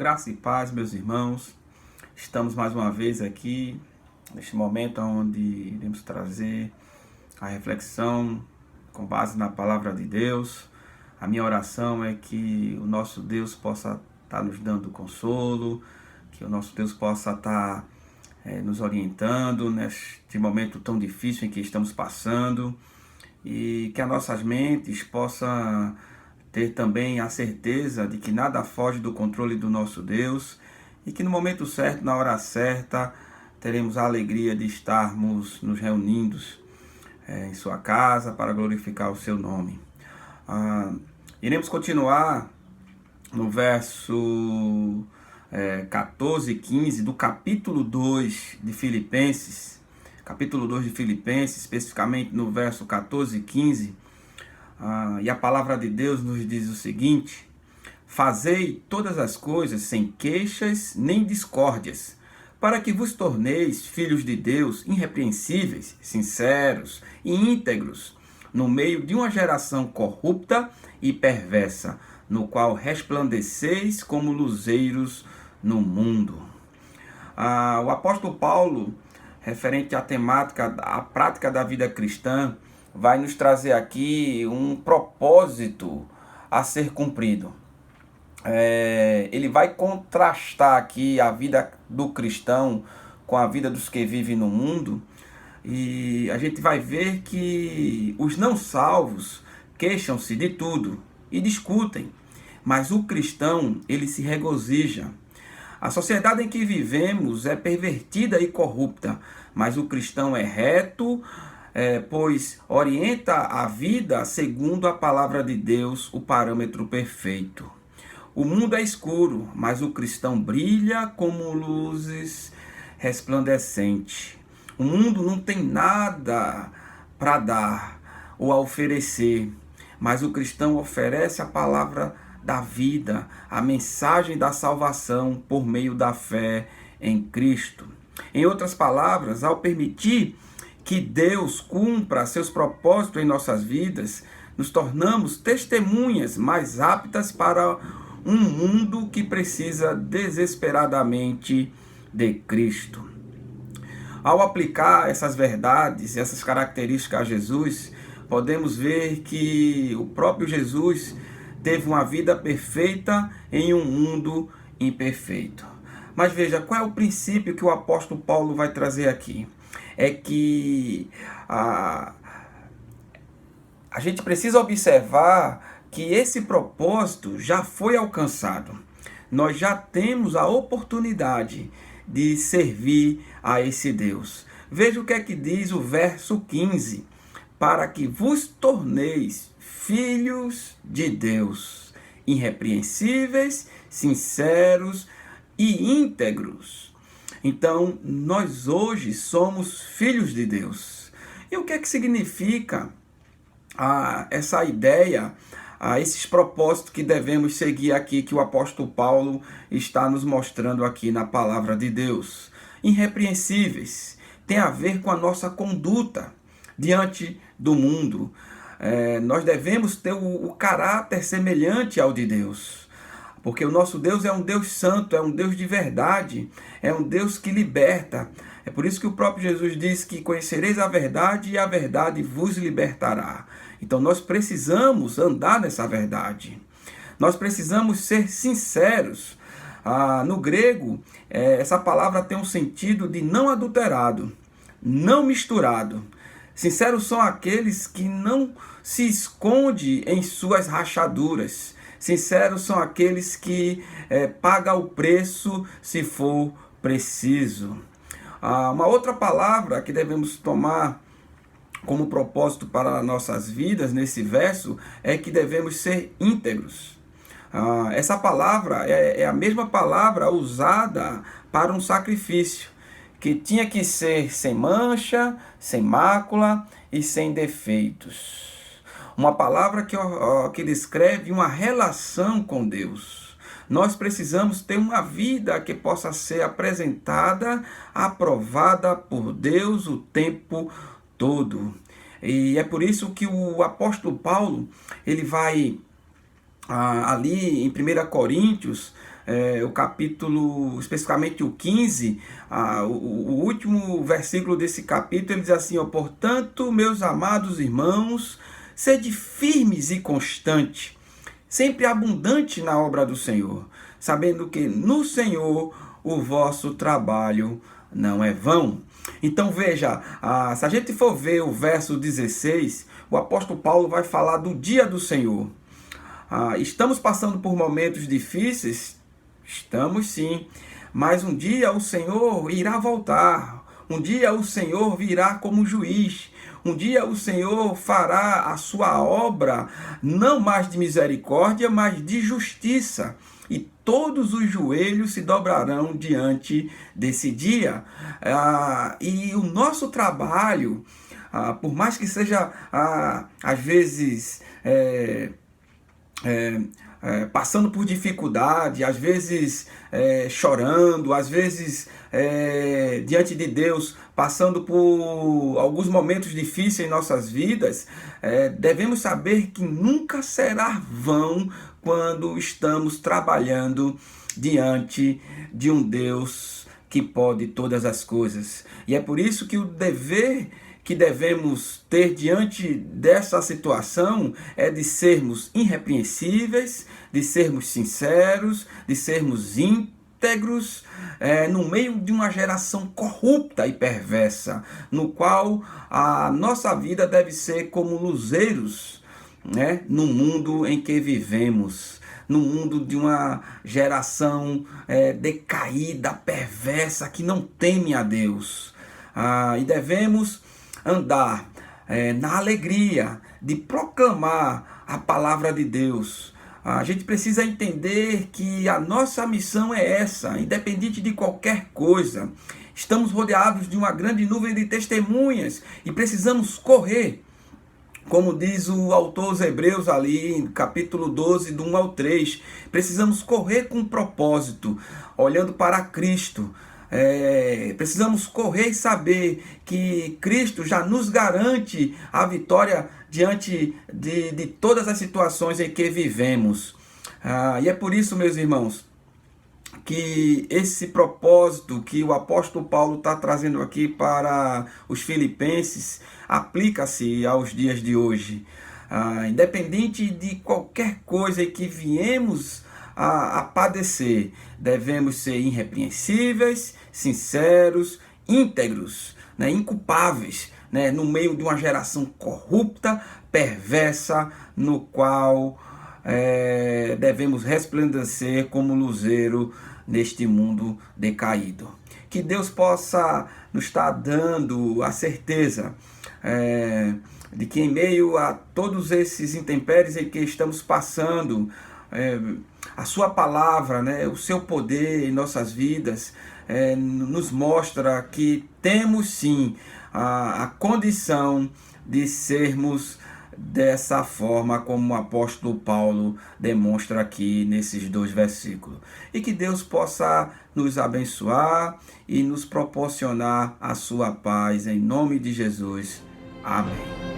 Graça e paz, meus irmãos. Estamos mais uma vez aqui, neste momento onde iremos trazer a reflexão com base na palavra de Deus. A minha oração é que o nosso Deus possa estar nos dando consolo, que o nosso Deus possa estar nos orientando neste momento tão difícil em que estamos passando, e que as nossas mentes possam ter também a certeza de que nada foge do controle do nosso Deus, e que no momento certo, na hora certa, teremos a alegria de estarmos nos reunindo em sua casa para glorificar o seu nome. Iremos continuar no verso 14 e 15 do capítulo 2 de Filipenses, especificamente no verso 14 e 15, e a palavra de Deus nos diz o seguinte: fazei todas as coisas sem queixas nem discórdias, para que vos torneis filhos de Deus irrepreensíveis, sinceros e íntegros, no meio de uma geração corrupta e perversa, no qual resplandeceis como luzeiros no mundo. O apóstolo Paulo, referente à temática, à prática da vida cristã, vai nos trazer aqui um propósito a ser cumprido. Ele vai contrastar aqui a vida do cristão com a vida dos que vivem no mundo, e a gente vai ver que os não salvos queixam-se de tudo e discutem, mas o cristão, ele se regozija. A sociedade em que vivemos é pervertida e corrupta, mas o cristão é reto, pois orienta a vida segundo a palavra de Deus, o parâmetro perfeito. O mundo é escuro, mas o cristão brilha como luzes resplandecentes. O mundo não tem nada para dar ou a oferecer, mas o cristão oferece a palavra da vida, a mensagem da salvação por meio da fé em Cristo. Em outras palavras, ao permitir que Deus cumpra seus propósitos em nossas vidas, nos tornamos testemunhas mais aptas para um mundo que precisa desesperadamente de Cristo. Ao aplicar essas verdades, essas características a Jesus, podemos ver que o próprio Jesus teve uma vida perfeita em um mundo imperfeito. Mas veja, qual é o princípio que o apóstolo Paulo vai trazer aqui? É que a gente precisa observar que esse propósito já foi alcançado. Nós já temos a oportunidade de servir a esse Deus. Veja o que é que diz o verso 15: para que vos torneis filhos de Deus, irrepreensíveis, sinceros e íntegros. Então, nós hoje somos filhos de Deus. E o que é que significa essa ideia, esses propósitos que devemos seguir aqui, que o apóstolo Paulo está nos mostrando aqui na palavra de Deus? Irrepreensíveis tem a ver com a nossa conduta diante do mundo. Nós devemos ter o caráter semelhante ao de Deus, porque o nosso Deus é um Deus santo, é um Deus de verdade, é um Deus que liberta. É por isso que o próprio Jesus diz que conhecereis a verdade e a verdade vos libertará. Então nós precisamos andar nessa verdade. Nós precisamos ser sinceros. No grego, essa palavra tem um sentido de não adulterado, não misturado. Sinceros são aqueles que não se escondem em suas rachaduras. Sinceros são aqueles que pagam o preço se for preciso. Uma outra palavra que devemos tomar como propósito para nossas vidas nesse verso é que devemos ser íntegros. Essa palavra é a mesma palavra usada para um sacrifício, que tinha que ser sem mancha, sem mácula e sem defeitos. Uma palavra que descreve uma relação com Deus. Nós precisamos ter uma vida que possa ser apresentada, aprovada por Deus o tempo todo. E é por isso que o apóstolo Paulo, ele vai ali em 1 Coríntios, o capítulo, especificamente o 15, o último versículo desse capítulo, ele diz assim, ó, portanto, meus amados irmãos, sede firmes e constantes, sempre abundante na obra do Senhor, sabendo que no Senhor o vosso trabalho não é vão. Então veja, se a gente for ver o verso 16, o apóstolo Paulo vai falar do dia do Senhor. Estamos passando por momentos difíceis? Estamos sim, mas um dia o Senhor irá voltar, um dia o Senhor virá como juiz, um dia o Senhor fará a sua obra, não mais de misericórdia, mas de justiça. E todos os joelhos se dobrarão diante desse dia. E o nosso trabalho, por mais que seja, às vezes, passando por dificuldade, às vezes chorando, às vezes diante de Deus, passando por alguns momentos difíceis em nossas vidas, devemos saber que nunca será vão quando estamos trabalhando diante de um Deus que pode todas as coisas. E é por isso que o dever que devemos ter diante dessa situação é de sermos irrepreensíveis, de sermos sinceros, de sermos íntegros, no meio de uma geração corrupta e perversa, no qual a nossa vida deve ser como luzeiros, né, no mundo em que vivemos, no mundo de uma geração decaída, perversa, que não teme a Deus. E devemos andar na alegria de proclamar a palavra de Deus. A gente precisa entender que a nossa missão é essa, independente de qualquer coisa. Estamos rodeados de uma grande nuvem de testemunhas e precisamos correr. Como diz o autor aos Hebreus ali, capítulo 12, do 1 ao 3, precisamos correr com propósito, olhando para Cristo. Precisamos correr e saber que Cristo já nos garante a vitória diante de todas as situações em que vivemos. E é por isso, meus irmãos, que esse propósito que o apóstolo Paulo está trazendo aqui para os filipenses aplica-se aos dias de hoje. Independente de qualquer coisa que viemos a padecer, devemos ser irrepreensíveis, sinceros, íntegros, né, inculpáveis, né, no meio de uma geração corrupta, perversa, no qual devemos resplandecer como luzeiro neste mundo decaído. Que Deus possa nos estar dando a certeza de que em meio a todos esses intempéries em que estamos passando, a sua palavra, né, o seu poder em nossas vidas, nos mostra que temos sim a condição de sermos dessa forma como o apóstolo Paulo demonstra aqui nesses 2 versículos. E que Deus possa nos abençoar e nos proporcionar a sua paz, em nome de Jesus. Amém.